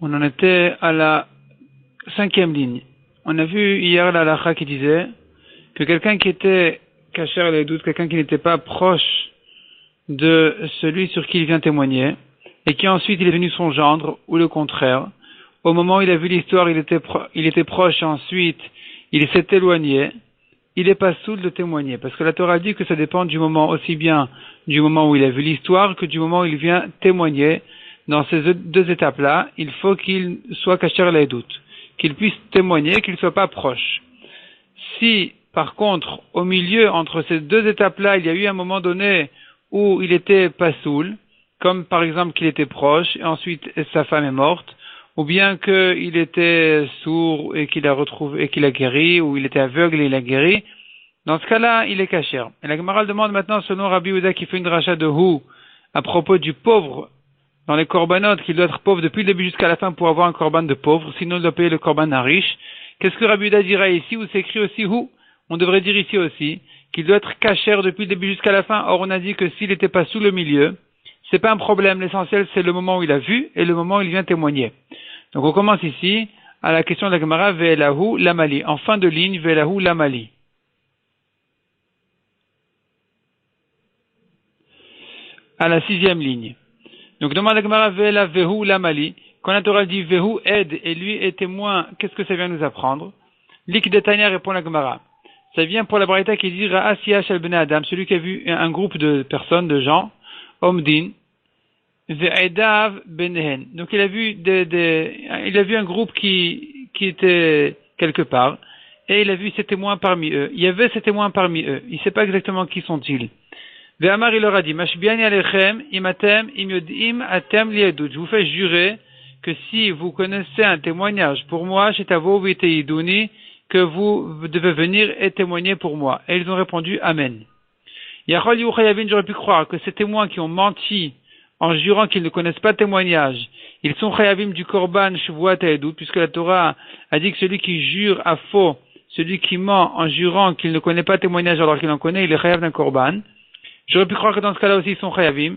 On en était à la 5e ligne. On a vu hier la halakha qui disait que quelqu'un qui était caché les doutes, quelqu'un qui n'était pas proche de celui sur qui il vient témoigner, et qui ensuite il est devenu son gendre, ou le contraire, au moment où il a vu l'histoire, il était proche, et ensuite il s'est éloigné, il n'est pas soûl de témoigner, parce que la Torah dit que ça dépend du moment, aussi bien du moment où il a vu l'histoire, que du moment où il vient témoigner. Dans ces deux étapes-là, il faut qu'il soit caché les doutes, qu'il puisse témoigner, qu'il ne soit pas proche. Si, par contre, au milieu, entre ces deux étapes-là, il y a eu un moment donné où il était pas soûl, comme par exemple qu'il était proche, et ensuite sa femme est morte, ou bien qu'il était sourd et qu'il a retrouvé, et qu'il a guéri, ou il était aveugle et il a guéri, dans ce cas-là, il est caché. Et la Gemara demande maintenant, selon Rabbi Yehuda qui fait une dracha de Hou, à propos du pauvre, dans les korbanot, qu'il doit être pauvre depuis le début jusqu'à la fin pour avoir un korban de pauvre, sinon il doit payer le korban d'un riche. Qu'est-ce que Rabbi Yehuda dira ici, où c'est écrit aussi Hou? On devrait dire ici aussi qu'il doit être caché depuis le début jusqu'à la fin. Or, on a dit que s'il n'était pas sous le milieu, c'est pas un problème. L'essentiel, c'est le moment où il a vu et le moment où il vient témoigner. Donc, on commence ici à la question de la Gemara, Ve'elahu lamali. En fin de ligne, Ve'elahu lamali. À la 6e ligne. Donc, demande la Gemara, Ve'ela vehu lamali. Quand la Torah dit vehu aide et lui est témoin, qu'est-ce que ça vient nous apprendre? Lik de Tanya répond la Gemara. Ça vient pour la Braïta qui dit Ra'asiya shel bnei Adam, celui qui a vu un groupe de personnes, de gens, Omdin, Ve'edav benehen. Donc il a vu il a vu un groupe qui était quelque part, et il a vu ses témoins parmi eux. Il y avait ces témoins parmi eux. Il ne sait pas exactement qui sont-ils. Ve'amar il leur a dit, Mashbiani alechem imatem imyodim atem liedut. Je vous fais jurer que si vous connaissez un témoignage pour moi, chez Tavo viteiduni, que vous devez venir et témoigner pour moi. Et ils ont répondu Amen. Yachol Yuchayavin, j'aurais pu croire que ces témoins qui ont menti en jurant qu'ils ne connaissent pas témoignage, ils sont Chayavim du Korban Shavuot Haedut, puisque la Torah a dit que celui qui jure à faux, celui qui ment en jurant qu'il ne connaît pas témoignage alors qu'il en connaît, il est Chayav d'un Korban. J'aurais pu croire que dans ce cas-là aussi ils sont Chayavim.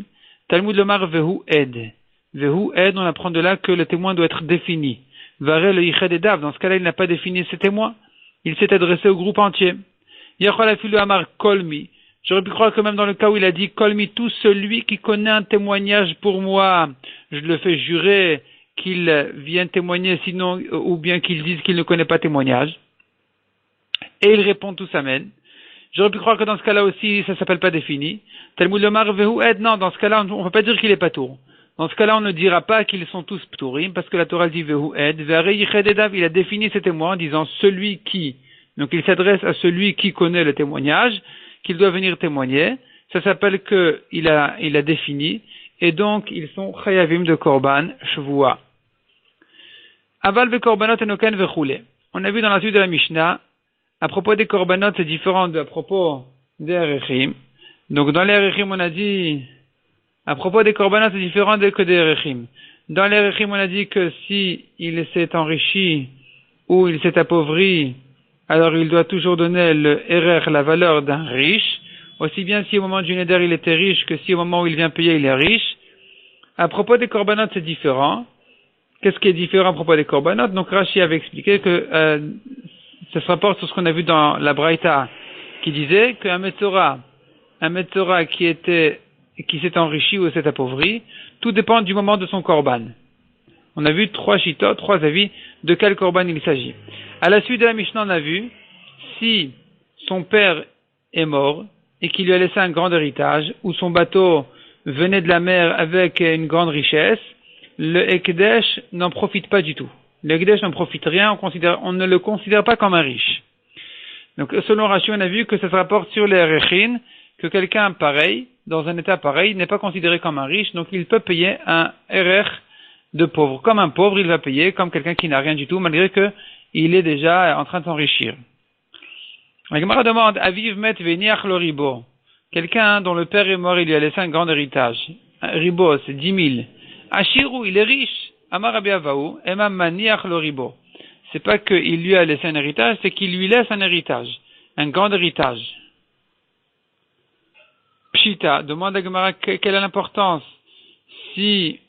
Talmud Lomar Vehu Ed. Vehu Ed, on apprend de là que le témoin doit être défini. Varel le Yiched Edav, dans ce cas-là il n'a pas défini ses témoins. Il s'est adressé au groupe entier. Yachol afilu amar kolmi. J'aurais pu croire que même dans le cas où il a dit kolmi, tout celui qui connaît un témoignage pour moi, je le fais jurer qu'il vienne témoigner, sinon, ou bien qu'il dise qu'il ne connaît pas témoignage. Et il répond tous amen. J'aurais pu croire que dans ce cas-là aussi, ça s'appelle pas défini. Talmud lomar vehu ed, non, dans ce cas-là, on ne peut pas dire qu'il est patour. Dans ce cas-là, on ne dira pas qu'ils sont tous ptourim, parce que la Torah dit vehu ed, ve'arei yiched edav, il a défini ses témoins en disant celui qui. Donc il s'adresse à celui qui connaît le témoignage, qu'il doit venir témoigner. Ça s'appelle que il a défini, et donc ils sont chayavim de korban shvua. Aval ve korbanot enoken vechule. On a vu dans la suite de la Mishnah, à propos des korbanot, c'est différent à propos des erechim. Donc dans les erechim, on a dit, à propos des korbanot, c'est différent que des erechim. Dans les erechim, on a dit que si il s'est enrichi ou il s'est appauvri, alors il doit toujours donner le erer, la valeur d'un riche, aussi bien si au moment du neder il était riche que si au moment où il vient payer il est riche. À propos des korbanot, c'est différent. Qu'est-ce qui est différent à propos des korbanot? Donc Rashi avait expliqué que ça se rapporte sur ce qu'on a vu dans la Braïta, qui disait qu'un Metzora qui s'est enrichi ou s'est appauvri, tout dépend du moment de son korban. On a vu 3 shitot, 3 avis de quel korban il s'agit. À la suite de la Mishnah, on a vu si son père est mort et qu'il lui a laissé un grand héritage, ou son bateau venait de la mer avec une grande richesse, le Ekdesh n'en profite pas du tout. Le Ekdesh n'en profite rien, on ne le considère pas comme un riche. Donc selon Rashi, on a vu que ça se rapporte sur les Erechin, que quelqu'un pareil, dans un état pareil, n'est pas considéré comme un riche, donc il peut payer un Erer de pauvre. Comme un pauvre, il va payer comme quelqu'un qui n'a rien du tout, malgré que il est déjà en train de s'enrichir. La Gemara demande, Aviv met veniach le ribo. Quelqu'un dont le père est mort, il lui a laissé un grand héritage. Un ribo, c'est 10 000. Ashiru, il est riche. Amar Rabbi Avahu, emam maniach le ribo. C'est pas qu'il lui a laissé un héritage, c'est qu'il lui laisse un héritage. Un grand héritage. Pshita, demande à Gemara quelle est l'importance si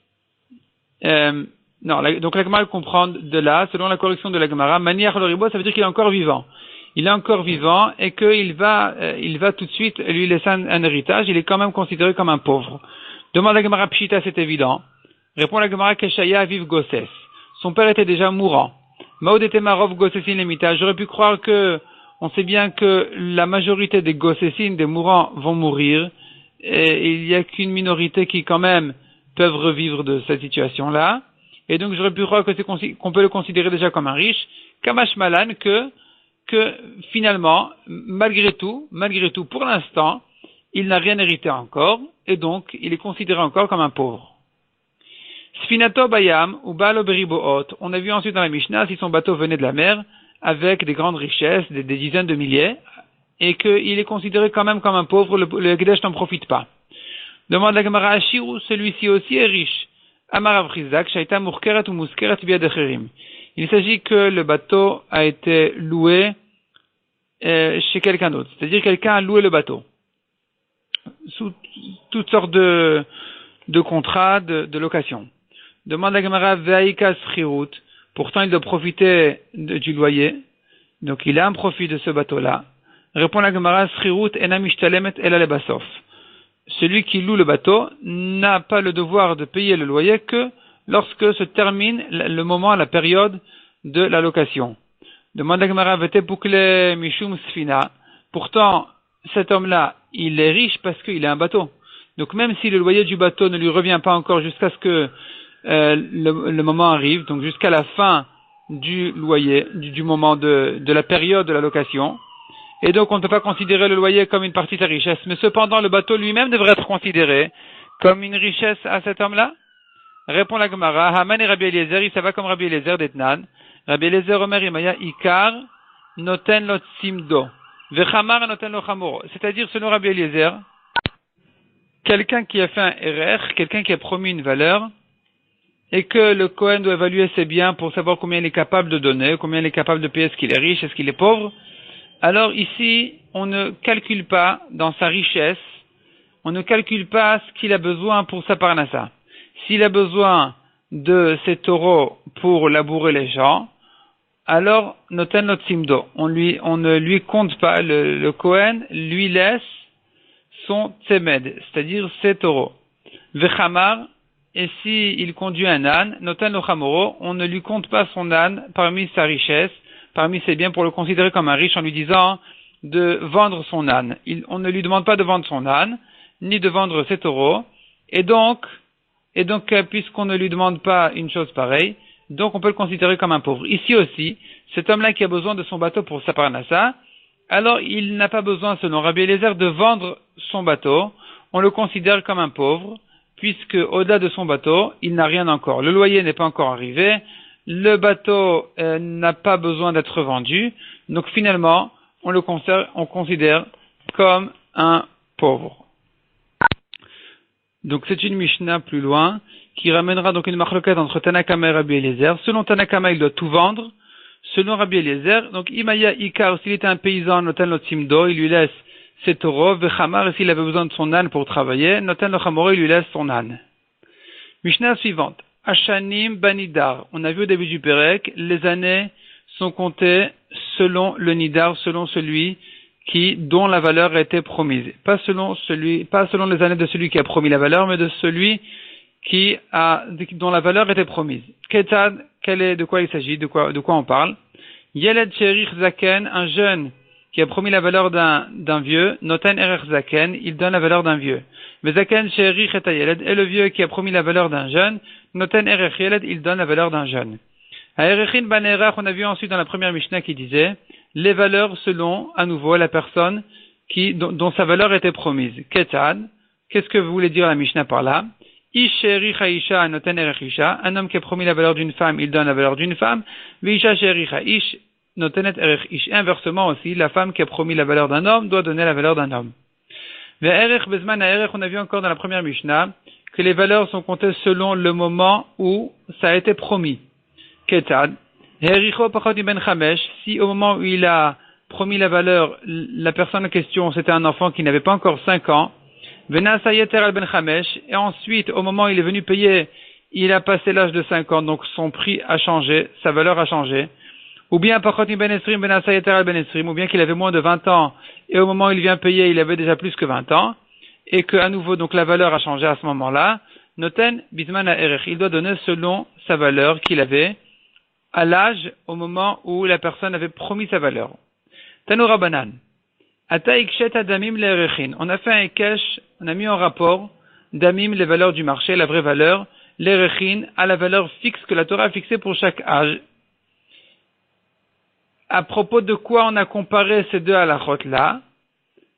Non, donc la Gemara comprend de là, selon la correction de la Gemara, manière le ribo, ça veut dire qu'il est encore vivant. Il est encore vivant et qu'il va, il va tout de suite lui laisser un héritage. Il est quand même considéré comme un pauvre. Demande la Gemara Pshita, c'est évident. Répond la Gemara Keshaya vive Gosses. Son père était déjà mourant. Maud était Marov Gossesin Lemita. J'aurais pu croire que, on sait bien que la majorité des Gossesines, des mourants, vont mourir. Et il n'y a qu'une minorité qui, quand même, peuvent revivre de cette situation-là. Et donc, j'aurais pu croire qu'on peut le considérer déjà comme un riche. Kamash Malan, que finalement, malgré tout, pour l'instant, il n'a rien hérité encore. Et donc, il est considéré encore comme un pauvre. Sfinato Bayam ou Balo Beriboot. On a vu ensuite dans la Mishnah si son bateau venait de la mer avec des grandes richesses, des dizaines de milliers, et qu'il est considéré quand même comme un pauvre, le Gdesh n'en profite pas. Demande la Gemara Ashiru, celui-ci aussi est riche. Amarav Chizak, Shaita Murkeret ou Muskeret Biadecherim. Il s'agit que le bateau a été loué chez quelqu'un d'autre, c'est-à-dire quelqu'un a loué le bateau sous toutes sortes de contrats de location. Demande la Gemara Veaika Srirut. Pourtant, il doit profiter du loyer. Donc, il a un profit de ce bateau-là. Répond la Gemara Srirut enamishtalemet ela lebasof. Celui qui loue le bateau n'a pas le devoir de payer le loyer que lorsque se termine le moment, la période de la location. Demande la Gemara Vete Pukle Mishum Sfina. Pourtant, cet homme-là, il est riche parce qu'il a un bateau. Donc, même si le loyer du bateau ne lui revient pas encore jusqu'à ce que le moment arrive, donc jusqu'à la fin du loyer, du moment de la période de la location. Et donc, on ne peut pas considérer le loyer comme une partie de sa richesse. Mais cependant, le bateau lui-même devrait être considéré comme une richesse à cet homme-là. Répond la Gemara, Haman et Rabbi Eliezer, ça va comme Rabbi Eliezer d'Etnan. Rabbi Eliezer Omer Imaya Ikar Noten Lot Simdo. Vechamar Noten Lo Chamoro. C'est-à-dire, selon Rabbi Eliezer, quelqu'un qui a fait un RR, quelqu'un qui a promis une valeur, et que le Kohen doit évaluer ses biens pour savoir combien il est capable de donner, combien il est capable de payer, est-ce qu'il est riche, est-ce qu'il est pauvre. Alors ici, on ne calcule pas dans sa richesse, on ne calcule pas ce qu'il a besoin pour sa parnassa. S'il a besoin de ses taureaux pour labourer les champs, alors noten lot simdo, on ne lui compte pas, le Kohen lui laisse son tzemed, c'est-à-dire ses taureaux. Vechamar, et si il conduit un âne, noten lo chamoro, on ne lui compte pas son âne parmi sa richesse, parmi ses biens pour le considérer comme un riche en lui disant de vendre son âne. On ne lui demande pas de vendre son âne, ni de vendre ses taureaux, et donc, puisqu'on ne lui demande pas une chose pareille, donc on peut le considérer comme un pauvre. Ici aussi, cet homme-là qui a besoin de son bateau pour sa parnassa, alors il n'a pas besoin, selon Rabbi Eliezer, de vendre son bateau, on le considère comme un pauvre, puisque au-delà de son bateau, il n'a rien encore. Le loyer n'est pas encore arrivé, le bateau n'a pas besoin d'être vendu, donc finalement, on considère comme un pauvre. Donc c'est une Mishnah plus loin, qui ramènera donc une marloquette entre Tanakama et Rabbi Eliezer. Selon Tanakama, il doit tout vendre. Selon Rabbi Eliezer, donc Imaya Ikar, s'il était un paysan, Noten Lot Simdo, il lui laisse ses taureaux, Vechamar, s'il avait besoin de son âne pour travailler, Noten Lo Chamoro, il lui laisse son âne. Mishnah suivante. Ashanim Banidar. On a vu au début du Pérec, les années sont comptées selon le Nidar, selon celui dont la valeur a été promise. Pas selon les années de celui qui a promis la valeur, mais de celui dont la valeur était promise. Ketad, de quoi il s'agit, de quoi on parle? Yeled Sherich Zaken, un jeune qui a promis la valeur d'un vieux, Noten Erer Zaken, il donne la valeur d'un vieux. Mais Zaken Sherich et Yeled, et le vieux qui a promis la valeur d'un jeune, Noten Erer Yeled, il donne la valeur d'un jeune. Aerechin Banerach, on a vu ensuite dans la première Mishnah qui disait, les valeurs selon, à nouveau, la personne dont sa valeur était promise. Ketad, qu'est-ce que voulait dire la Mishnah par là? Ish Shericha Isha Noten Erer Isha, un homme qui a promis la valeur d'une femme, il donne la valeur d'une femme. Visha Shericha Ish Notenet Erer Ish. Inversement aussi, la femme qui a promis la valeur d'un homme doit donner la valeur d'un homme. Ve'erech Bezman Aerech, on a vu encore dans la première Mishnah que les valeurs sont comptées selon le moment où ça a été promis. Ketad, Hericho Pachot Ben Chamesh, si au moment où il a promis la valeur, la personne en question, c'était un enfant qui n'avait pas encore 5 ans, Vena Sayeter al Ben Chamesh, et ensuite, au moment où il est venu payer, il a passé l'âge de 50, donc son prix a changé, sa valeur a changé. Ou bien ou bien qu'il avait moins de 20 ans, et au moment où il vient payer, il avait déjà plus que 20 ans, et que à nouveau, donc la valeur a changé à ce moment-là. Noten bisman ha'erech, il doit donner selon sa valeur qu'il avait à l'âge au moment où la personne avait promis sa valeur. Tanoura banan. Ata ikshet adamim le'erechin. On a fait un ikesh, on a mis en rapport damim les valeurs du marché, la vraie valeur, l'erechin à la valeur fixe que la Torah a fixée pour chaque âge. À propos de quoi on a comparé ces deux halachot-là?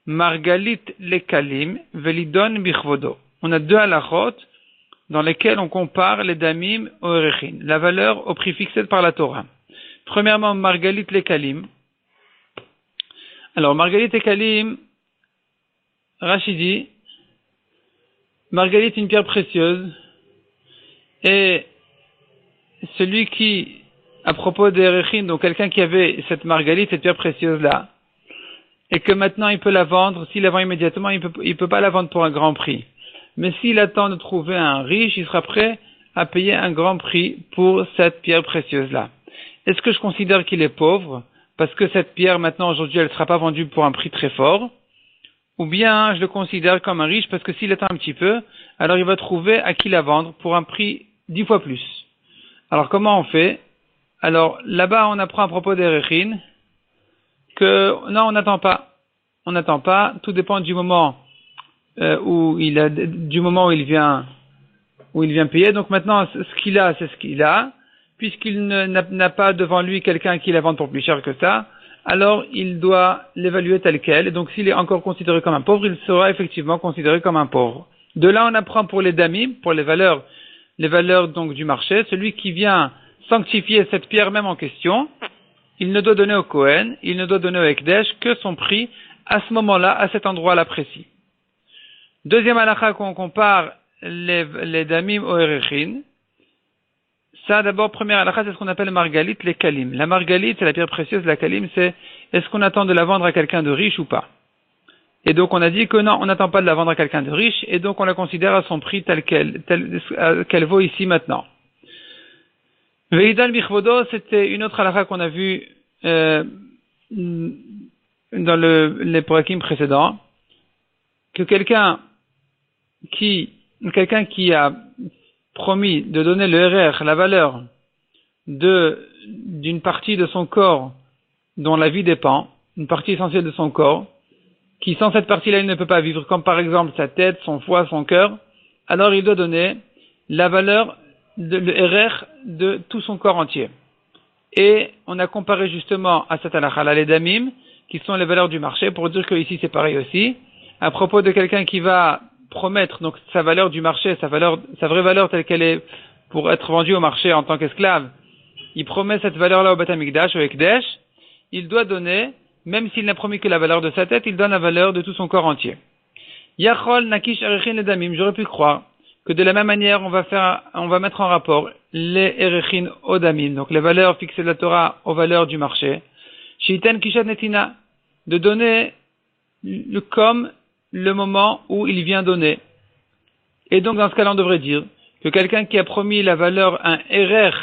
Margalit lekalim velidon bichvodo. On a deux halachot dans lesquels on compare les damim au erechin, la valeur au prix fixé par la Torah. Premièrement, Margalit lekalim. Alors, Margalit lekalim, Rachidi, Margalit une pierre précieuse, et celui qui, à propos des erechin, donc quelqu'un qui avait cette Margalit, cette pierre précieuse-là, et que maintenant il peut la vendre, s'il la vend immédiatement, il peut pas la vendre pour un grand prix. Mais s'il attend de trouver un riche, il sera prêt à payer un grand prix pour cette pierre précieuse-là. Est-ce que je considère qu'il est pauvre parce que cette pierre, maintenant, aujourd'hui, elle ne sera pas vendue pour un prix très fort? Ou bien je le considère comme un riche parce que s'il attend un petit peu, alors il va trouver à qui la vendre pour un prix 10 fois plus. Alors comment on fait? Alors là-bas, on apprend à propos des erechin que non, on n'attend pas. On n'attend pas. Tout dépend du moment où il vient payer. Donc maintenant, ce qu'il a, c'est ce qu'il a. Puisqu'il n'a pas devant lui quelqu'un qui la vende pour plus cher que ça, alors il doit l'évaluer tel quel. Et donc s'il est encore considéré comme un pauvre, il sera effectivement considéré comme un pauvre. De là, on apprend pour les damim, pour les valeurs donc du marché, celui qui vient sanctifier cette pierre même en question, il ne doit donner au Kohen, il ne doit donner au Ekdesh que son prix à ce moment-là, à cet endroit-là précis. Deuxième halakha qu'on compare les damim au erechin. Ça, d'abord, première halakha, c'est ce qu'on appelle margalit, les kalim. La margalit, c'est la pierre précieuse, la kalim, c'est est-ce qu'on attend de la vendre à quelqu'un de riche ou pas? Et donc, on a dit que non, on n'attend pas de la vendre à quelqu'un de riche, et donc on la considère à son prix tel qu'elle vaut ici maintenant. Veidal bichvodo, c'était une autre halakha qu'on a vue dans les porakim précédents, que quelqu'un qui a promis de donner le RR, la valeur d'une partie de son corps dont la vie dépend, une partie essentielle de son corps, qui sans cette partie-là il ne peut pas vivre, comme par exemple sa tête, son foie, son cœur, alors il doit donner la valeur le RR de tout son corps entier. Et on a comparé justement à cette halakha les damim, qui sont les valeurs du marché, pour dire que ici c'est pareil aussi. À propos de quelqu'un qui va promettre donc sa valeur du marché, sa vraie valeur telle qu'elle est pour être vendue au marché en tant qu'esclave, il promet cette valeur-là au Beth Amikdash, au Ekdesh, il doit donner, même s'il n'a promis que la valeur de sa tête, il donne la valeur de tout son corps entier. Yachol nakish erechin le damim, j'aurais pu croire que de la même manière on va mettre en rapport les erechin au damim, donc les valeurs fixées de la Torah aux valeurs du marché, shiten kishat netina, de donner comme le moment où il vient donner. Et donc dans ce cas-là on devrait dire que quelqu'un qui a promis la valeur, un RR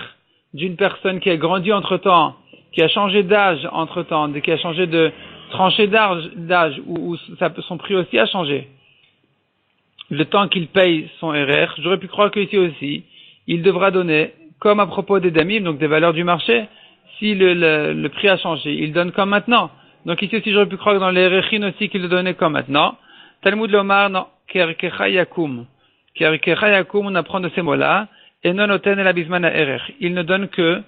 d'une personne qui a grandi entre-temps, qui a changé d'âge entre-temps, qui a changé de tranchée d'âge où son prix aussi a changé, le temps qu'il paye son RR, j'aurais pu croire qu'ici aussi, il devra donner, comme à propos des damim, donc des valeurs du marché, si le prix a changé, il donne comme maintenant. Donc ici aussi, j'aurais pu croire que dans les rechin aussi qu'il le donnait comme maintenant. Talmud Lomar, non, Kerkecha Yakum. Kerkecha Yakum, on apprend de ces mots-là, et non oten la bisman ha'erer. Il ne donne que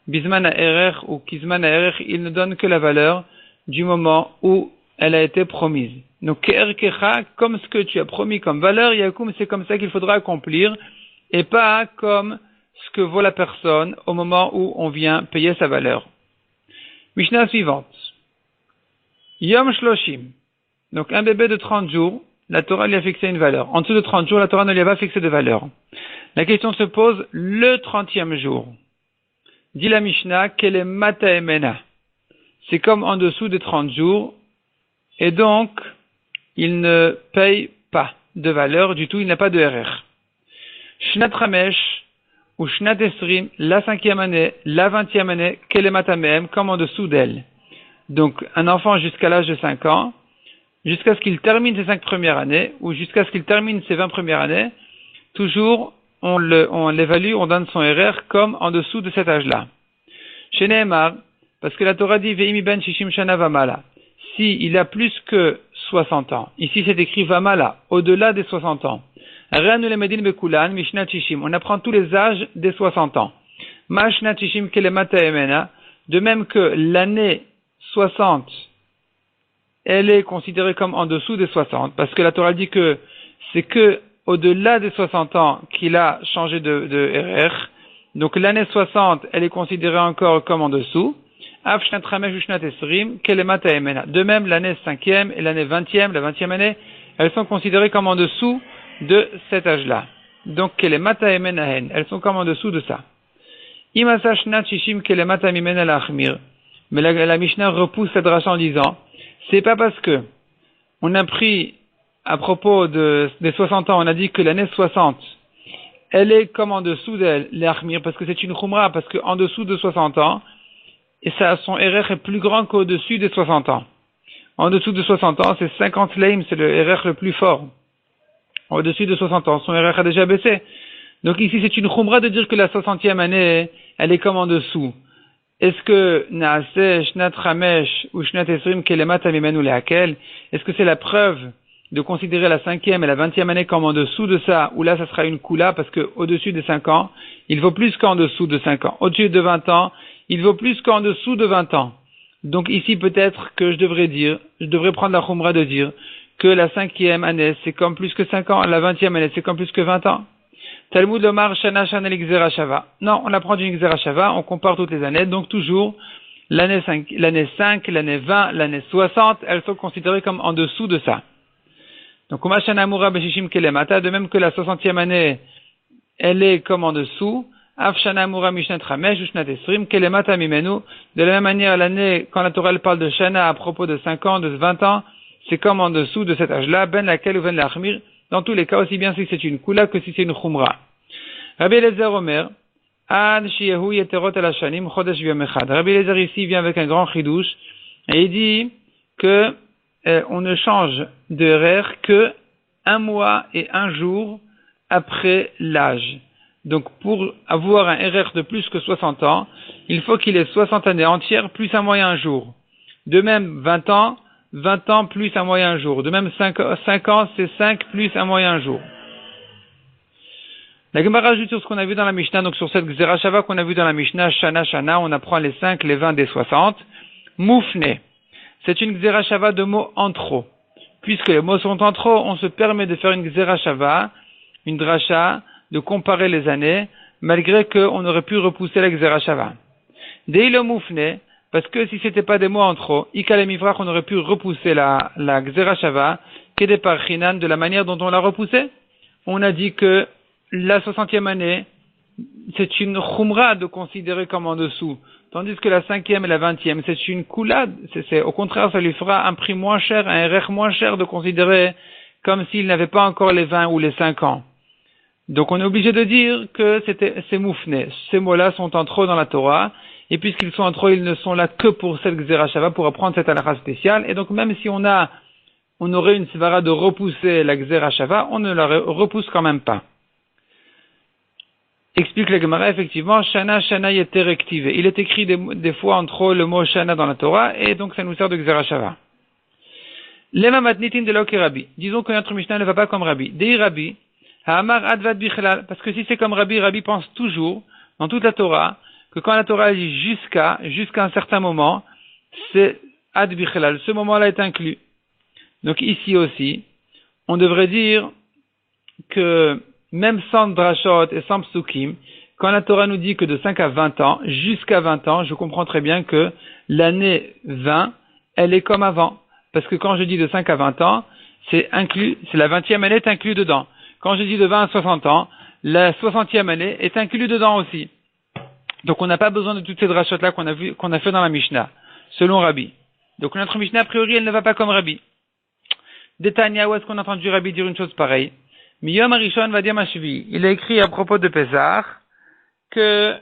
bisman ha'erer ou kizman ha'erer, il ne donne que la valeur du moment où elle a été promise. Donc, Kerkecha, comme ce que tu as promis comme valeur, Yakum, c'est comme ça qu'il faudra accomplir, et pas comme ce que vaut la personne au moment où on vient payer sa valeur. Mishnah suivante. Yom Shloshim. Donc, un bébé de 30 jours, la Torah lui a fixé une valeur. En dessous de 30 jours, la Torah ne lui a pas fixé de valeur. La question se pose le 30e jour. Dit la Mishnah, quel est Mata Emena? C'est comme en dessous des 30 jours, et donc, il ne paye pas de valeur du tout, il n'a pas de RR. Shnat Ramesh, ou Shnat Esrim, la 5e année, la 20e année, Kelematamem, comme en dessous d'elle. Donc, un enfant jusqu'à l'âge de 5 ans, jusqu'à ce qu'il termine ses 5 premières années, ou jusqu'à ce qu'il termine ses 20 premières années, toujours, on l'évalue, on donne son RR comme en dessous de cet âge-là. Chez Nehemar, parce que la Torah dit, Ve'imi ben shishim shana vamala. Si il a plus que 60 ans, ici c'est écrit vamala, au-delà des 60 ans. On apprend tous les âges des 60 ans. De même que l'année 60, elle est considérée comme en dessous des 60, parce que la Torah dit que c'est que au-delà des 60 ans qu'il a changé de RR. Donc l'année 60, elle est considérée encore comme en dessous. De même, l'année 5e et l'année 20e, la 20e année, elles sont considérées comme en dessous de cet âge-là. Donc, elles sont comme en dessous de ça. Mais la Mishnah repousse cette dracha en disant, c'est pas parce que on a pris, à propos des 60 ans, on a dit que l'année 60, elle est comme en dessous d'elle, les achmir, parce que c'est une khumra, parce qu'en dessous de 60 ans, et ça, son RR est plus grand qu'au-dessus des 60 ans. En dessous de 60 ans, c'est 50 slaim, c'est le RR le plus fort. Au-dessus de 60 ans, son RR a déjà baissé. Donc ici, c'est une khumra de dire que la 60e année, elle est comme en dessous. Est-ce que Naaseh, Shnat Ramesh ou Shnat Esrim Kelemat Amimenu Lehakel, est-ce que c'est la preuve de considérer la 5e et la 20e année comme en dessous de ça, ou là, ça sera une kula, parce que au-dessus de 5 ans, il vaut plus qu'en dessous de 5 ans. Au-dessus de 20 ans, il vaut plus qu'en dessous de 20 ans. Donc ici, peut-être que je devrais prendre la khumra de dire que la 5e année, c'est comme plus que 5 ans, la 20e année, c'est comme plus que 20 ans. Talmud Omar Shana Shana l'Ixera Shava. Non, on apprend d'une Xera Shava, on compare toutes les années, donc toujours, l'année 5, l'année 20, l'année 60, elles sont considérées comme en dessous de ça. Donc, Umashana Mura Beshishim Kelemata, de même que la 60e année, elle est comme en dessous, Afshana Mura Mishnat Ramesh, Ushnat Esrim, Kelemata Mimenu, de la même manière, l'année, quand la Torah parle de Shana à propos de 5 ans, de 20 ans, c'est comme en dessous de cet âge-là, ben laquelle ou ben l'achmir, dans tous les cas, aussi bien si c'est une kula que si c'est une khumra. Rabbi Eliezer Omer, Ad Sheyehu Yeterot El Hashanim Chodesh Yom Echad. Rabbi Eliezer ici vient avec un grand chidouche, et il dit que on ne change de RR que 1 mois et 1 jour après l'âge. Donc pour avoir un RR de plus que 60 ans, il faut qu'il ait 60 années entières plus 1 mois et 1 jour. De même 20 ans plus 1 mois et 1 jour. De même 5 ans, c'est 5 plus 1 mois et 1 jour. La Gemara ajoute sur ce qu'on a vu dans la Mishnah, donc sur cette Xera Shava qu'on a vu dans la Mishnah, Shana, on apprend les 5, les 20 des 60. Moufne. C'est une Xera Shava de mots en trop. Puisque les mots sont en trop, on se permet de faire une Xera Shava, une dracha, de comparer les années, malgré qu'on aurait pu repousser la Xera Shava. Deilo Moufne, parce que si c'était pas des mots en trop, Ikale Mivrach, on aurait pu repousser la Xera Shava, Kede Parchinan, de la manière dont on l'a repoussée. On a dit que la 60e année, c'est une khumra de considérer comme en dessous. Tandis que la 5e et la 20e, c'est une koulade. Au contraire, ça lui fera un prix moins cher, un RR moins cher de considérer comme s'il n'avait pas encore les 20 ou les 5 ans. Donc on est obligé de dire que c'est moufné. Ces mots-là sont en trop dans la Torah. Et puisqu'ils sont en trop, ils ne sont là que pour cette Xera Shava, pour apprendre cette halakha spéciale. Et donc même si on aurait une svara de repousser la Xera Shava, on ne la repousse quand même pas. Explique la Gemara, effectivement, Shana était rectivé. Il est écrit des fois en trop le mot Shana dans la Torah, et donc ça nous sert de Xera Shava. Lema matnitin de l'ok Rabbi. Disons que notre Mishnah ne va pas comme Rabbi. Dei Rabbi, ha'amar advad bichlal. Parce que si c'est comme Rabbi, Rabbi pense toujours, dans toute la Torah, que quand la Torah dit jusqu'à un certain moment, c'est ad bichlal. Ce moment-là est inclus. Donc ici aussi, on devrait dire que même sans drashot et sans psukim, quand la Torah nous dit que de 5 à 20 ans, jusqu'à 20 ans, je comprends très bien que l'année 20, elle est comme avant. Parce que quand je dis de 5 à 20 ans, c'est inclus, c'est la 20e année est inclus dedans. Quand je dis de 20 à 60 ans, la 60e année est inclus dedans aussi. Donc on n'a pas besoin de toutes ces drashot-là qu'on a fait dans la Mishnah, selon Rabbi. Donc notre Mishnah, a priori, elle ne va pas comme Rabbi. Détania, où est-ce qu'on a entendu Rabbi dire une chose pareille? Miyom Arishon va dire Mashvi. Il a écrit à propos de Pesach, que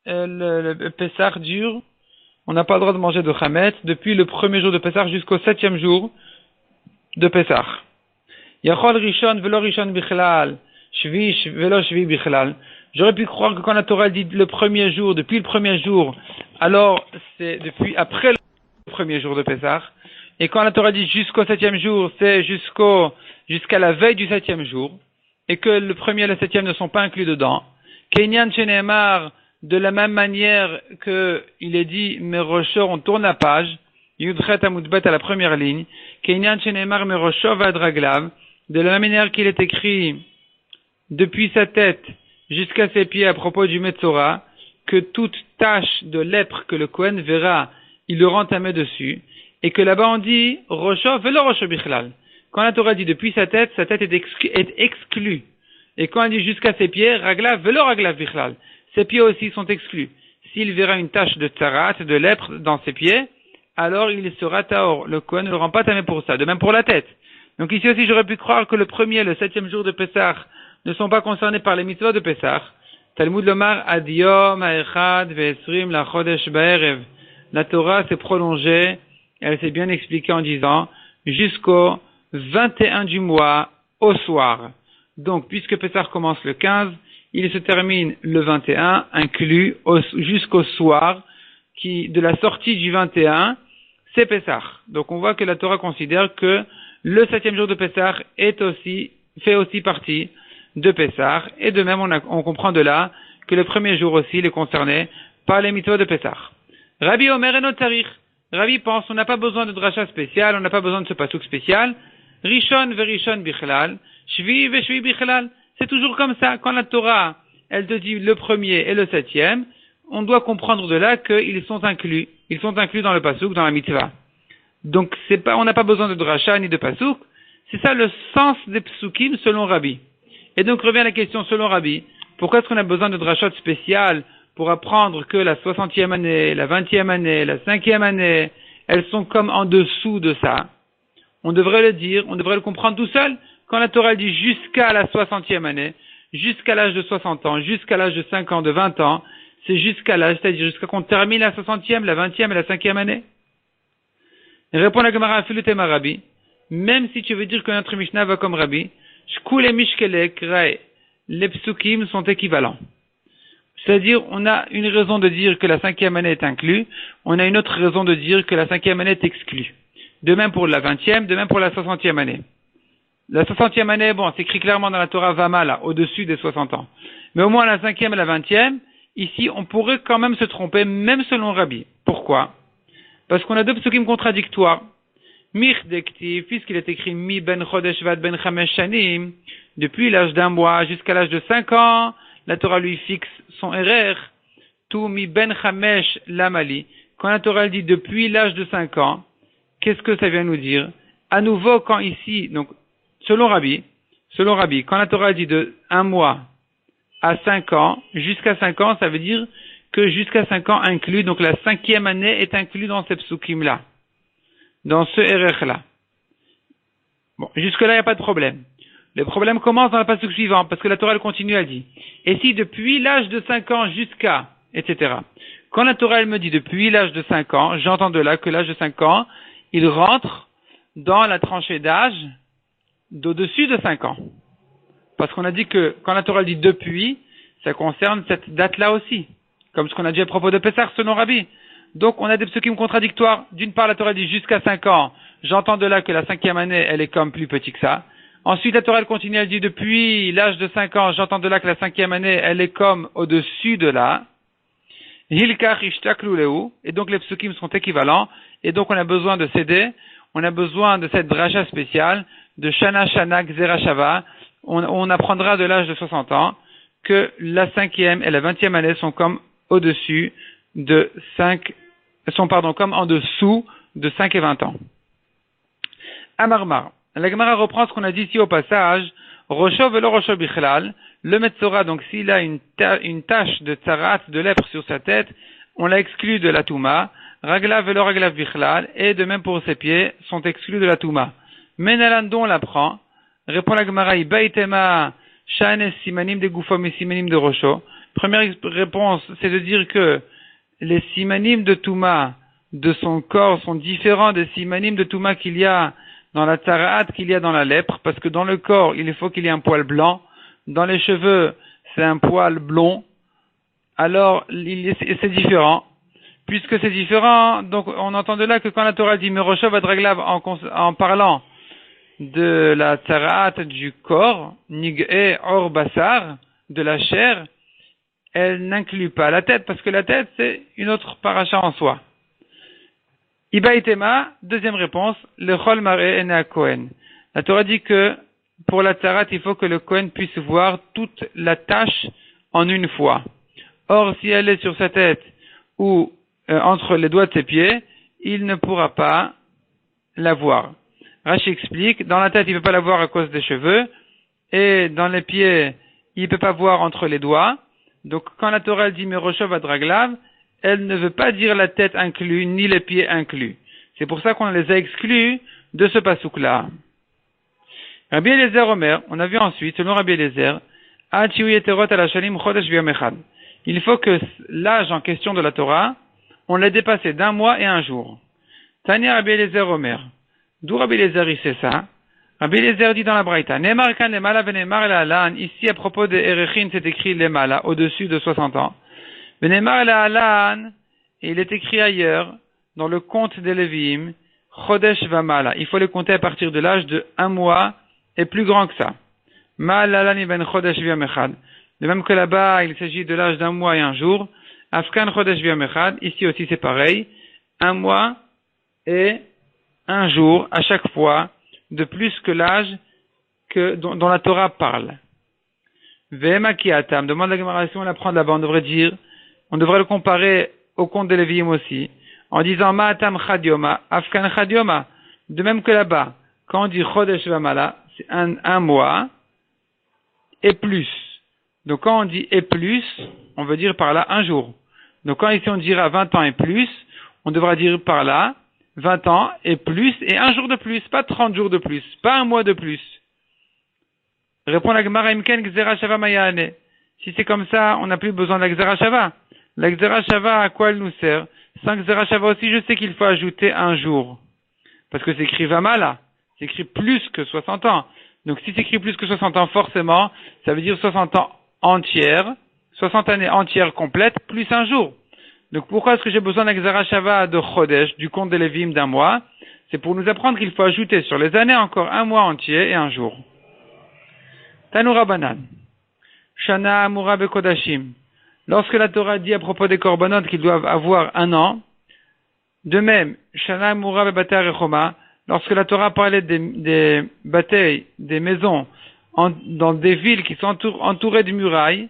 le Pessah dure, on n'a pas le droit de manger de Chametz depuis le premier jour de Pessah jusqu'au 7e jour de Pessah. Yachol Rishon velo Rishon bichlal, Shvi velo Shvi bichlal. J'aurais pu croire que quand la Torah dit le premier jour, depuis le premier jour, alors c'est depuis après le premier jour de Pessah. Et quand la Torah dit jusqu'au 7e jour, c'est jusqu'à la veille du 7e jour. Et que le premier et le 7e ne sont pas inclus dedans. Kenyan Shenemar, de la même manière que il est dit, Merosho, on tourne la page, Yudchet Amudbet à la première ligne, Kenyan Shenemar Merosho Vadraglav, de la même manière qu'il est écrit depuis sa tête jusqu'à ses pieds à propos du Metzora, que toute tache de lèpre que le Kohen verra, il le rend tamé dessus, et que là-bas on dit Rosho velo Rosho Bichlal. Quand la Torah dit depuis sa tête est exclue. Et quand elle dit jusqu'à ses pieds, Raglav velo Raglav Bichlal. Ses pieds aussi sont exclus. S'il verra une tache de tsarat, de lèpre dans ses pieds, alors il sera taor. Le Kohen ne le rend pas tamé pour ça. De même pour la tête. Donc ici aussi j'aurais pu croire que le premier et le 7e jour de Pessah ne sont pas concernés par les mitzvot de Pessah. Talmud Lomar Adiyom Ha'echad Ve'esrim La Chodesh Ba'erev. La Torah s'est prolongée, elle s'est bien expliquée en disant jusqu'au 21 du mois au soir. Donc puisque Pessah commence le 15, il se termine le 21, inclus jusqu'au soir de la sortie du 21, c'est Pessah. Donc on voit que la Torah considère que le 7e jour de Pessah fait aussi partie de Pessah, et de même on comprend de là que le premier jour aussi il est concerné par les mitzvot de Pessah. Rabbi Omer et Tarich. Rabbi pense on n'a pas besoin de dracha spécial, on n'a pas besoin de ce pasouk spécial. Rishon verishon bichlal, shvi veshvi bichlal. C'est toujours comme ça. Quand la Torah elle te dit le premier et le 7e, on doit comprendre de là qu'ils sont inclus. Ils sont inclus dans le pasouk, dans la mitzvah. Donc on n'a pas besoin de dracha ni de pasouk. C'est ça le sens des psukim selon Rabbi. Et donc revient la question selon Rabbi, pourquoi est-ce qu'on a besoin de drachot spéciales pour apprendre que la 60e année, la 20e année, la 5e année, elles sont comme en dessous de ça? On devrait le dire, on devrait le comprendre tout seul. Quand la Torah dit jusqu'à la 60e année, jusqu'à l'âge de 60 ans, jusqu'à l'âge de 5 ans, de 20 ans, c'est jusqu'à l'âge, c'est-à-dire jusqu'à qu'on termine la 60e, la 20e et la 5e année. Et répond la Gemara à Filutema Rabbi, même si tu veux dire que notre Mishnah va comme Rabbi, les psukim sont équivalents. C'est-à-dire, on a une raison de dire que la 5e année est inclue, on a une autre raison de dire que la 5e année est exclue. De même pour la 20e, de même pour la 60e année. La 60e année, bon, c'est écrit clairement dans la Torah Vama, là, au-dessus des 60 ans. Mais au moins la 5e et la 20e, ici, on pourrait quand même se tromper, même selon Rabbi. Pourquoi? Parce qu'on a deux psukim contradictoires. Mirdekti, puisqu'il est écrit Mi ben chodesh vad ben chamesh shanim, depuis l'âge d'un mois jusqu'à l'âge de 5 ans, la Torah lui fixe son RR, tout mi ben chamesh lamali. Quand la Torah dit depuis l'âge de 5 ans, qu'est-ce que ça vient nous dire? À nouveau, quand ici, donc, selon Rabbi, quand la Torah dit de 1 mois à 5 ans, jusqu'à 5 ans, ça veut dire que jusqu'à 5 ans inclus, donc la 5e année est inclue dans ces psukim-là. Dans ce RR-là. Bon, jusque-là, il n'y a pas de problème. Le problème commence dans la passage suivante, parce que la Torah, elle continue, elle dit, et si depuis l'âge de 5 ans jusqu'à, etc. Quand la Torah, elle me dit depuis l'âge de 5 ans, j'entends de là que l'âge de 5 ans, il rentre dans la tranchée d'âge d'au-dessus de 5 ans. Parce qu'on a dit que, quand la Torah dit depuis, ça concerne cette date-là aussi. Comme ce qu'on a dit à propos de Pessah, selon Rabbi. Donc, on a des psukim contradictoires. D'une part, la Torah dit jusqu'à 5 ans. J'entends de là que la 5e année, elle est comme plus petite que ça. Ensuite, la Torah, elle continue, elle dit depuis l'âge de 5 ans, j'entends de là que la 5e année, elle est comme au-dessus de là. Hilkach ishtakluleu. Et donc, les psukim sont équivalents. Et donc, on a besoin de céder. On a besoin de cette dracha spéciale, de Shana Shana Gzera Shava. On apprendra de l'âge de 60 ans que la 5e et la 20e année sont comme au-dessus de 5, comme en dessous de 5 et 20 ans. Amarmar. La Gemara reprend ce qu'on a dit ici au passage. Rosho velo Rosho bichlal. Le Metzora, donc s'il a une tache de tsarat, de lèpre sur sa tête, on l'a exclu de la Touma. Raglav velo Raglav bichlal. Et de même pour ses pieds, sont exclus de la Touma. Menalandon l'apprend. Répond la Gemara, Ibaitema, Shanes simanim de Gufom et simanim de Rosho. Première réponse, c'est de dire que les simanim de Touma de son corps sont différents des simanim de Touma qu'il y a dans la tsaraat, qu'il y a dans la lèpre, parce que dans le corps, il faut qu'il y ait un poil blanc, dans les cheveux, c'est un poil blond, alors c'est différent. Puisque c'est différent, donc on entend de là que quand la Torah dit Meroshov Adraglav en parlant de la tsaraat du corps, Nig'e Or Basar, de la chair, elle n'inclut pas la tête, parce que la tête c'est une autre paracha en soi. Iba Itema, deuxième réponse, le Chol Maré Ene Kohen. La Torah dit que pour la tzarat, il faut que le Kohen puisse voir toute la tâche en une fois. Or, si elle est sur sa tête ou entre les doigts de ses pieds, il ne pourra pas la voir. Rashi explique, dans la tête, il ne peut pas la voir à cause des cheveux, et dans les pieds, il ne peut pas voir entre les doigts. Donc, quand la Torah dit Meroshov Adraglav, elle ne veut pas dire la tête inclue, ni les pieds inclus. C'est pour ça qu'on les a exclus de ce pasouk-là. Rabbi Eliezer Omer, on a vu ensuite, selon Rabbi Eliezer, il faut que l'âge en question de la Torah, on l'ait dépassé d'un mois et un jour. Tania Rabbi Eliezer Omer. D'où Rabbi Eliezer il sait ça? Rabbi Eliezer dit dans la Braïta, Ne'emar kan lemala ve'ne'emar la'alan, ici à propos de Erechin, c'est écrit lemala, au-dessus de 60 ans. Ve'ne'emar la'alan, et il est écrit ailleurs, dans le compte des Lévi'im, Chodesh va'mala. Il faut les compter à partir de l'âge de un mois et plus grand que ça. Ma'alalani ben Chodesh v'yom echad. De même que là-bas, il s'agit de l'âge d'un mois et un jour. Afkan Chodesh v'yom echad. Ici aussi c'est pareil. Un mois et un jour à chaque fois de plus que l'âge dont la Torah parle. Ve'ema ki atam. Demande la Gemara si on l'apprend là-bas. On devrait le comparer au compte de Lévi'im aussi. En disant ma'atam chadioma, afkan chadioma. De même que là-bas, quand on dit Chodesh v'amala, c'est un mois et plus. Donc quand on dit et plus, on veut dire par là un jour. Donc quand ici on dira 20 ans et plus, on devra dire par là 20 ans et plus et un jour de plus, pas 30 jours de plus, pas un mois de plus. Répond la Gemara imken gzera shava mayane. Si c'est comme ça, on n'a plus besoin de la gzera shava. La gzera shava, à quoi elle nous sert? Sans gzera shava aussi, je sais qu'il faut ajouter un jour. Parce que c'est écrit vamala. C'est écrit plus que 60 ans. Donc si c'est écrit plus que 60 ans, forcément, ça veut dire 60 ans entières, 60 années entières complètes, plus un jour. Donc pourquoi est-ce que j'ai besoin d'un Gzera Shava de Chodesh, du compte des Lévi'im d'un mois? C'est pour nous apprendre qu'il faut ajouter sur les années encore un mois entier et un jour. Tanoura Banan. Shana Amura Bekodashim. Lorsque la Torah dit à propos des korbanot qu'ils doivent avoir un an, de même, Shana Amura Bebatei Rechoma, lorsque la Torah parlait des batailles, des maisons, dans des villes qui sont entourées de murailles,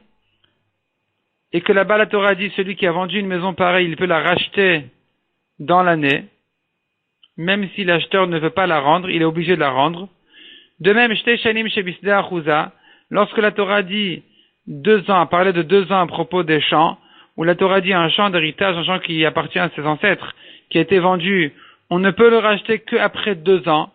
et que là-bas la Torah dit celui qui a vendu une maison pareille, il peut la racheter dans l'année, même si l'acheteur ne veut pas la rendre, il est obligé de la rendre. De même, Shtei Shanim Shebisdei Achouza, lorsque la Torah dit 2 ans, parlait de 2 ans à propos des champs, où la Torah dit un champ d'héritage, un champ qui appartient à ses ancêtres, qui a été vendu, on ne peut le racheter qu'après 2 ans.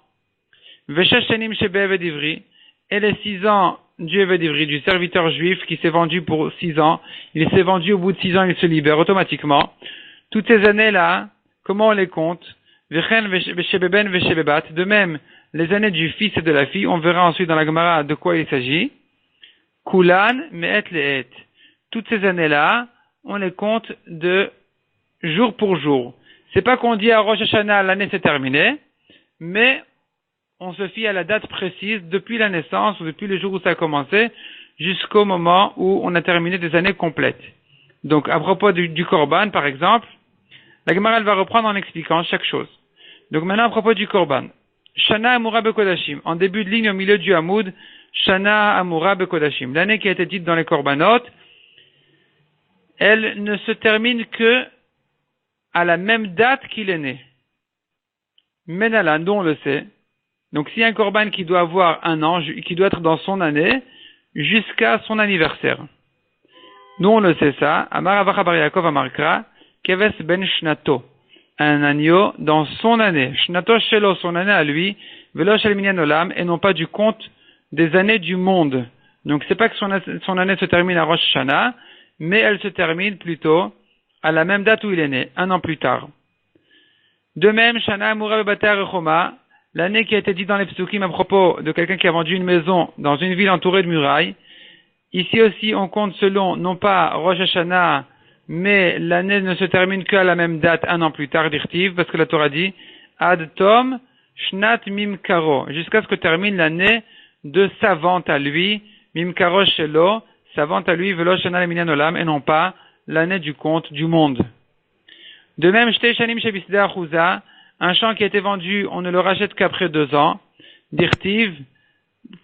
Veshesh Shanim Shebe Eved Ivri, et les 6 ans du Eved Ivri, du serviteur juif qui s'est vendu pour 6 ans, il s'est vendu au bout de 6 ans, il se libère automatiquement. Toutes ces années-là, comment on les compte? De même, les années du fils et de la fille, on verra ensuite dans la Gemara de quoi il s'agit. Kulan me'et le'et. Toutes ces années-là, on les compte de jour pour jour. C'est pas qu'on dit à Rosh Hashanah, l'année s'est terminée, mais on se fie à la date précise depuis la naissance ou depuis le jour où ça a commencé jusqu'au moment où on a terminé des années complètes. Donc, à propos du Korban, par exemple, la Gemara va reprendre en expliquant chaque chose. Donc, maintenant, à propos du Korban. Shana Amura Bekodashim. En début de ligne, au milieu du Hamoud, Shana Amura Bekodashim. L'année qui a été dite dans les Korbanot, elle ne se termine que à la même date qu'il est né. Menalan, dont on le sait. Donc, s'il y a un Korban qui doit avoir un an, qui doit être dans son année, jusqu'à son anniversaire. Nous, on le sait ça. Amar Avacha Bar Yaakov Amarkra, Keves Ben Shnato. Un agneau dans son année. Shnato Shelo, son année à lui, Velo Shel Minyan Olam, et non pas du compte des années du monde. Donc, c'est pas que son année se termine à Rosh Hashanah, mais elle se termine plutôt à la même date où il est né, un an plus tard. De même, Shana Amura Bebater Rechoma, l'année qui a été dite dans les psukim à propos de quelqu'un qui a vendu une maison dans une ville entourée de murailles, ici aussi on compte selon, non pas Rosh Hashanah, mais l'année ne se termine qu'à la même date, un an plus tard, d'Irtiv, parce que la Torah dit, Ad Tom Shnat Mimkaro, jusqu'à ce que termine l'année de sa vente à lui, Mimkaro Shelo, sa vente à lui, Velo Shana Leminyan Olam, et non pas l'année du compte du monde. De même, Shtei Shanim Shebisdei Achouza, un champ qui a été vendu, on ne le rachète qu'après 2 ans, D'Irtiv,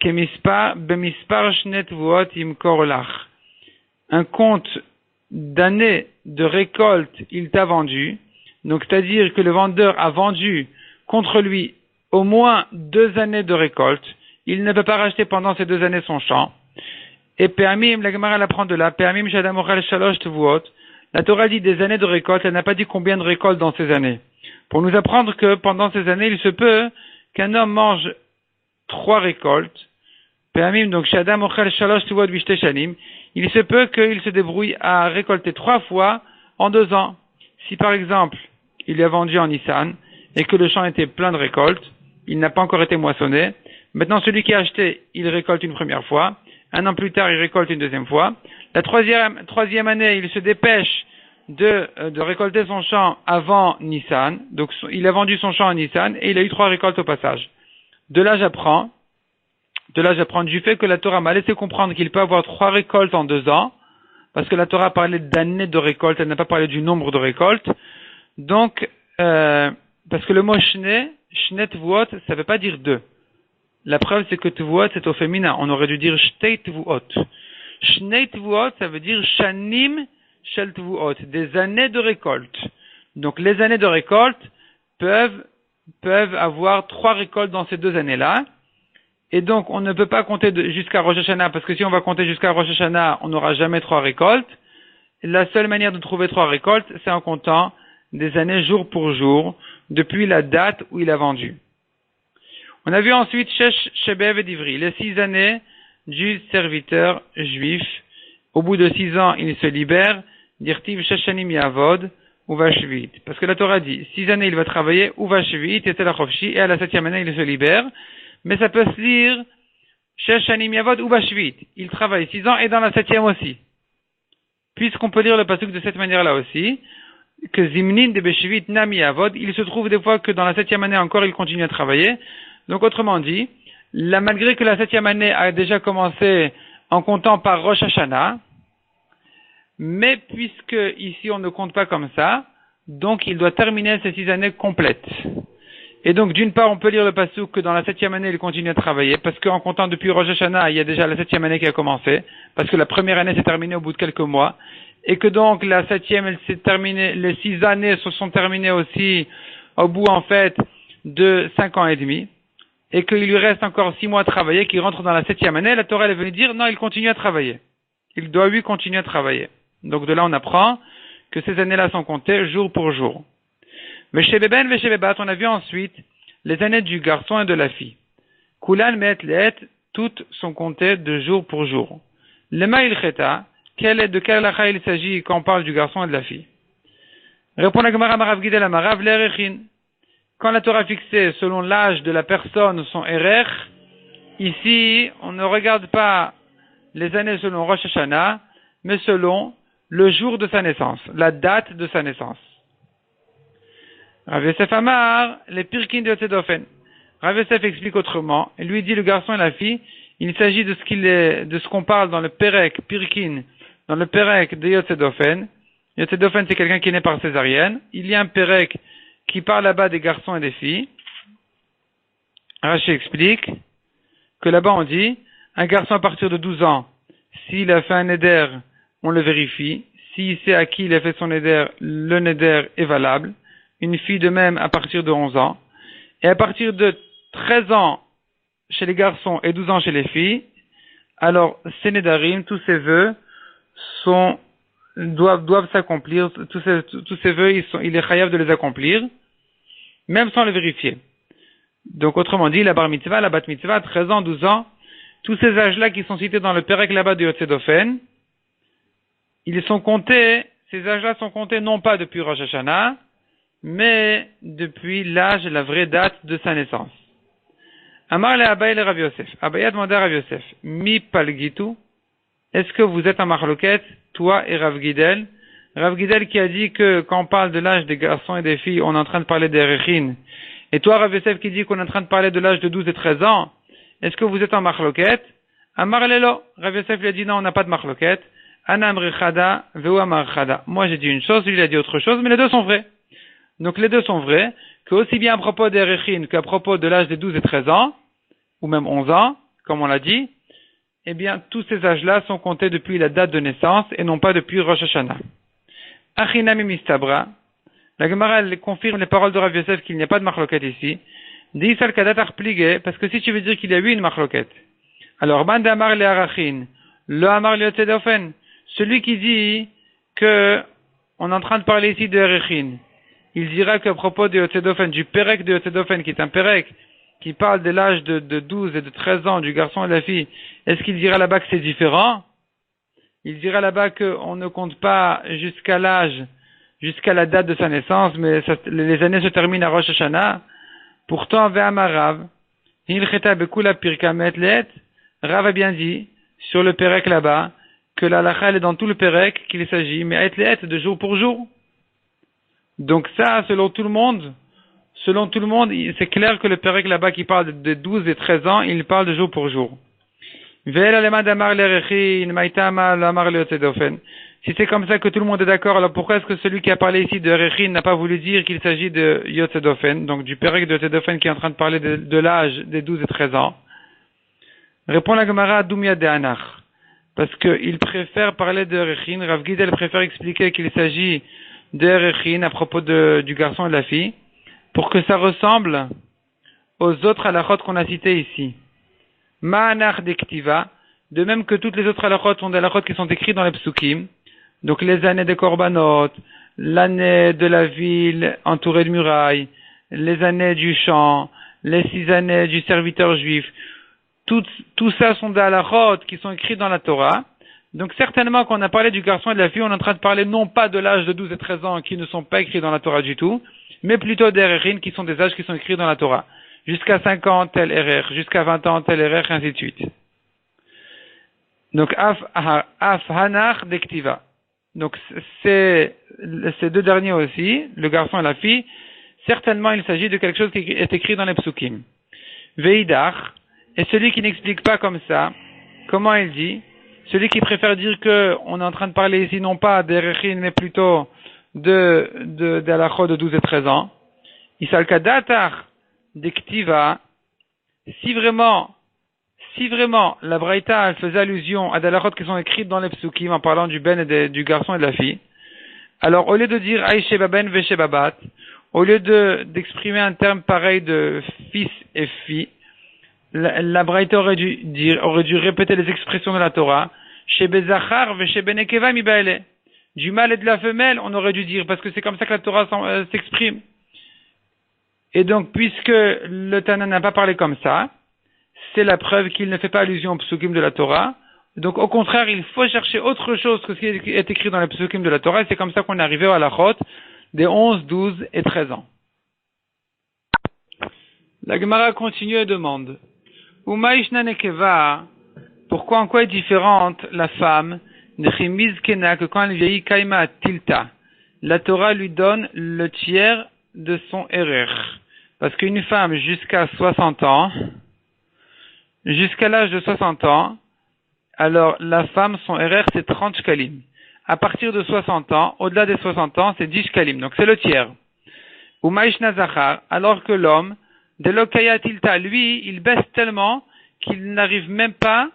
Kemispar, Bemispar Shnet Vuot Imkor Lach. Un compte d'année de récolte, il t'a vendu, donc c'est-à-dire que le vendeur a vendu contre lui au moins 2 années de récolte, il ne peut pas racheter pendant ces 2 années son champ. Et Permim, la Gemara l'apprend de là, Permim Shadam Ochel Shalosh Tvuot, la Torah dit des années de récolte, elle n'a pas dit combien de récoltes dans ces années. Pour nous apprendre que pendant ces années, il se peut qu'un homme mange 3 récoltes, Permim, donc Shadam Ochel Shalosh Tvuot Bishte Shanim, il se peut qu'il se débrouille à récolter 3 fois en 2 ans. Si par exemple, il a vendu en Nissan, et que le champ était plein de récoltes, il n'a pas encore été moissonné. Maintenant, celui qui a acheté, il récolte une première fois. Un an plus tard, il récolte une deuxième fois. La troisième année, il se dépêche de récolter son champ avant Nissan. Donc, il a vendu son champ à Nissan et il a eu 3 récoltes au passage. De là, j'apprends du fait que la Torah m'a laissé comprendre qu'il peut avoir 3 récoltes en 2 ans, parce que la Torah parlait d'années de récolte, elle n'a pas parlé du nombre de récoltes. Donc, parce que le mot shnet tvuot, ça ne veut pas dire 2. La preuve, c'est que tvuot, c'est au féminin. On aurait dû dire shtei tvuot. Shnei tvuot, ça veut dire shanim shel tvuot, des années de récolte. Donc, les années de récolte peuvent avoir 3 récoltes dans ces 2 années-là. Et donc, on ne peut pas compter jusqu'à Rosh Hashanah, parce que si on va compter jusqu'à Rosh Hashanah, on n'aura jamais 3 récoltes. Et la seule manière de trouver 3 récoltes, c'est en comptant des années jour pour jour, depuis la date où il a vendu. On a vu ensuite Shesh Shebev et Divri, les 6 années du serviteur juif. Au bout de 6 ans, il se libère, Dirtiv Sheshanim Yavod, ou Vashvit. Parce que la Torah dit, 6 années il va travailler, ou Vashvit, et c'est la Chofshi, et à la 7e année il se libère. Mais ça peut se lire Sheshanim Yavod ou Vashvit. Il travaille 6 ans et dans la 7e aussi. Puisqu'on peut lire le pasuk de cette manière-là aussi, que Zimnin de Beshvit Nami Avod, il se trouve des fois que dans la 7e année encore il continue à travailler. Donc autrement dit, malgré que la 7e année a déjà commencé en comptant par Rosh Hashanah, mais puisque ici on ne compte pas comme ça, donc il doit terminer ces 6 années complètes. Et donc d'une part on peut lire le pasuk que dans la 7e année il continue à travailler, parce qu'en comptant depuis Rosh Hashanah, il y a déjà la 7e année qui a commencé, parce que la première année s'est terminée au bout de quelques mois, et que donc la 7e elle s'est terminée, les 6 années se sont terminées aussi au bout en fait de 5 ans et demi, et qu'il lui reste encore 6 mois à travailler, qu'il rentre dans la 7e année, la Torah elle est venue dire non, il continue à travailler. Il doit lui continuer à travailler. Donc de là on apprend que ces années-là sont comptées jour pour jour. Mais chez Beben et chez Bebat, on a vu ensuite les années du garçon et de la fille. Kulan met let, toutes sont comptées de jour pour jour. Lema il cheta, de quel lacha il s'agit quand on parle du garçon et de la fille? Répond la Gemara Marav Gidel Amarav l'erechin. Quand la Torah a fixé selon l'âge de la personne son erech, ici on ne regarde pas les années selon Rosh Hashanah, mais selon le jour de sa naissance, la date de sa naissance. Rav Yosef Amar, les pirkin de Yotze Dofen. Rav Yosef explique autrement, et lui dit le garçon et la fille, il s'agit de ce qu'on parle dans le Perek, pirkin, dans le Perek de Yotze Dofen. Yotze Dofen c'est quelqu'un qui est né par césarienne. Il y a un Perek qui parle là-bas des garçons et des filles. Rashi explique que là-bas on dit, un garçon à partir de 12 ans, s'il a fait un neder, on le vérifie. S'il sait à qui il a fait son neder, le neder est valable. Une fille de même à partir de 11 ans. Et à partir de 13 ans chez les garçons et 12 ans chez les filles, alors ces nedarim, tous ces vœux doivent s'accomplir. Tous ces vœux, il est chayav de les accomplir, même sans les vérifier. Donc autrement dit, la bar mitzvah, la bat mitzvah, 13 ans, 12 ans, tous ces âges-là qui sont cités dans le Perek là-bas de Yotze Dofen, ils sont comptés, ces âges-là sont comptés non pas depuis Rosh Hashanah, mais depuis l'âge, la vraie date de sa naissance. Amar le Abaye le Rav Yosef. Abaye a demandé à Rav Yosef, Mi palgitu, est-ce que vous êtes en marloquette, toi et Rav Gidel? Rav Gidel qui a dit que quand on parle de l'âge des garçons et des filles, on est en train de parler des Rechin. Et toi, Rav Yosef qui dit qu'on est en train de parler de l'âge de 12 et 13 ans, est-ce que vous êtes en marloquette? Amar lelo. Rav Yosef lui a dit non, on n'a pas de marloquette. Ana amrichada, veu amarchada. Moi j'ai dit une chose, lui il a dit autre chose, mais les deux sont vrais. Donc les deux sont vrais, que aussi bien à propos des Rechin qu'à propos de l'âge des 12 et 13 ans, ou même 11 ans, comme on l'a dit, eh bien, tous ces âges-là sont comptés depuis la date de naissance et non pas depuis Rosh Hashanah. Achinami mistabra. La Gemara, elle confirme les paroles de Rav Yosef qu'il n'y a pas de marloquette ici. Dis al kadat arpligé, parce que si tu veux dire qu'il y a eu une marloquette. Alors, bande amar le arachin, le amar le yotzedofen. Celui qui dit que on est en train de parler ici de Rechin, il dira qu'à propos de yotzedofen, du perek de yotzedofen, qui est un perek, qui parle de l'âge de 12 et de 13 ans du garçon et de la fille, est-ce qu'il dira là-bas que c'est différent? Il dira là-bas qu'on ne compte pas jusqu'à l'âge, jusqu'à la date de sa naissance, mais les années se terminent à Rosh Hashanah. Pourtant, Ve'amarav, Hilcheta Bekula Pirkamet Let, Rav a bien dit, sur le Perek là-bas, que la halakha est dans tout le Perek, qu'il s'agit, mais être let de jour pour jour. Donc ça, selon tout le monde, c'est clair que le Perek là-bas qui parle de 12 et 13 ans, il parle de jour pour jour. Si c'est comme ça que tout le monde est d'accord, alors pourquoi est-ce que celui qui a parlé ici de Rechin n'a pas voulu dire qu'il s'agit de Yotzedofen, donc du Perek de Yotzedofen qui est en train de parler de l'âge des 12 et 13 ans? Répond la Gemara Doumia de Anach. Parce qu'il préfère parler de Rechin, Rav Gidel préfère expliquer qu'il s'agit de Rechin à propos du garçon et de la fille, pour que ça ressemble aux autres halachot qu'on a cités ici. Ma'anach dektiva, de même que toutes les autres halachot sont des halachot qui sont écrits dans les psukim, donc les années des korbanot, l'année de la ville entourée de murailles, les années du champ, les 6 années du serviteur juif, tout ça sont des halachot qui sont écrits dans la Torah. Donc certainement quand on a parlé du garçon et de la fille, on est en train de parler non pas de l'âge de 12 et 13 ans qui ne sont pas écrits dans la Torah du tout, mais plutôt des Rechin qui sont des âges qui sont écrits dans la Torah. Jusqu'à 5 ans, tel RR, jusqu'à 20 ans, tel RR, ainsi de suite. Donc, Af Hanach Dektiva. Donc, ces deux derniers aussi, le garçon et la fille, certainement il s'agit de quelque chose qui est écrit dans les psukim. Veidach, et celui qui n'explique pas comme ça, comment il dit? Celui qui préfère dire que on est en train de parler ici non pas des Rechin, mais plutôt de halachot de 12 et 13 ans. Isalkadatar Dektiva, si vraiment la Braïta elle faisait allusion à des halachot qui sont écrites dans les psukim en parlant du ben et du garçon et de la fille, alors au lieu de dire Aïché Baben Veshe Babat, au lieu d'exprimer un terme pareil de fils et fille, la Braïta aurait dû répéter les expressions de la Torah, Chez Bezachar Veshe Benekeva Mibaele. Du mâle et de la femelle, on aurait dû dire, parce que c'est comme ça que la Torah s'exprime. Et donc, puisque le Tana n'a pas parlé comme ça, c'est la preuve qu'il ne fait pas allusion au psukim de la Torah. Donc, au contraire, il faut chercher autre chose que ce qui est écrit dans les psukim de la Torah, et c'est comme ça qu'on est arrivé à la halachot des 11, 12 et 13 ans. La Gemara continue et demande, Umaishna nekeva, pourquoi, en quoi est différente la femme que quand elle vieillit, kaima tilta, la Torah lui donne le tiers de son erer. Parce qu'une femme jusqu'à 60 ans, jusqu'à l'âge de 60 ans, alors la femme, son erer, c'est 30 shkalim. À partir de 60 ans, au-delà des 60 ans, c'est 10 shkalim. Donc c'est le tiers. Umaishna zachar, alors que l'homme, de lokaya tilta, lui, il baisse tellement qu'il n'arrive même pas,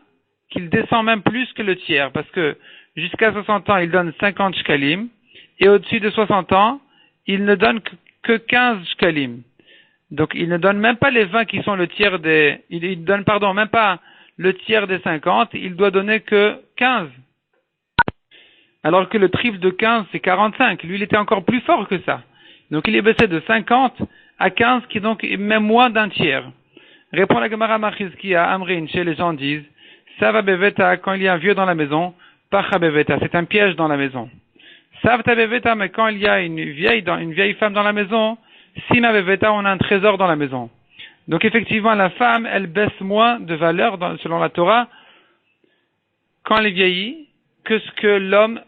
qu'il descend même plus que le tiers, parce que jusqu'à 60 ans, il donne 50 shkalim, et au-dessus de 60 ans, il ne donne que 15 shkalim. Donc, il ne donne même pas les 20 qui sont le tiers il donne, même pas le tiers des 50, il doit donner que 15. Alors que le triple de 15, c'est 45. Lui, il était encore plus fort que ça. Donc, il est baissé de 50 à 15, qui est donc même moins d'un tiers. Répond la Gemara Machizki à Amrin, chez les gens disent, ça va beveta, quand il y a un vieux dans la maison, Pacha beveta, c'est un piège dans la maison. Savta beveta, mais quand il y a une vieille femme dans la maison, Sima beveta, on a un trésor dans la maison. Donc effectivement, la femme, elle baisse moins de valeur selon la Torah quand elle est vieillie que ce que l'homme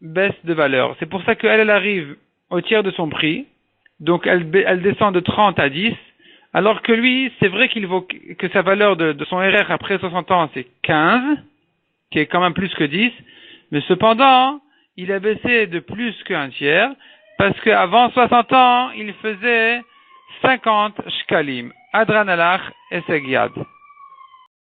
baisse de valeur. C'est pour ça qu'elle arrive au tiers de son prix, donc elle descend de 30 à 10, alors que lui, c'est vrai qu'il vaut que sa valeur de son RR après 60 ans, c'est 15, qui est quand même plus que 10, mais cependant, il a baissé de plus qu'un tiers, parce qu'avant 60 ans, il faisait 50 shkalim. Adran alach et segiad.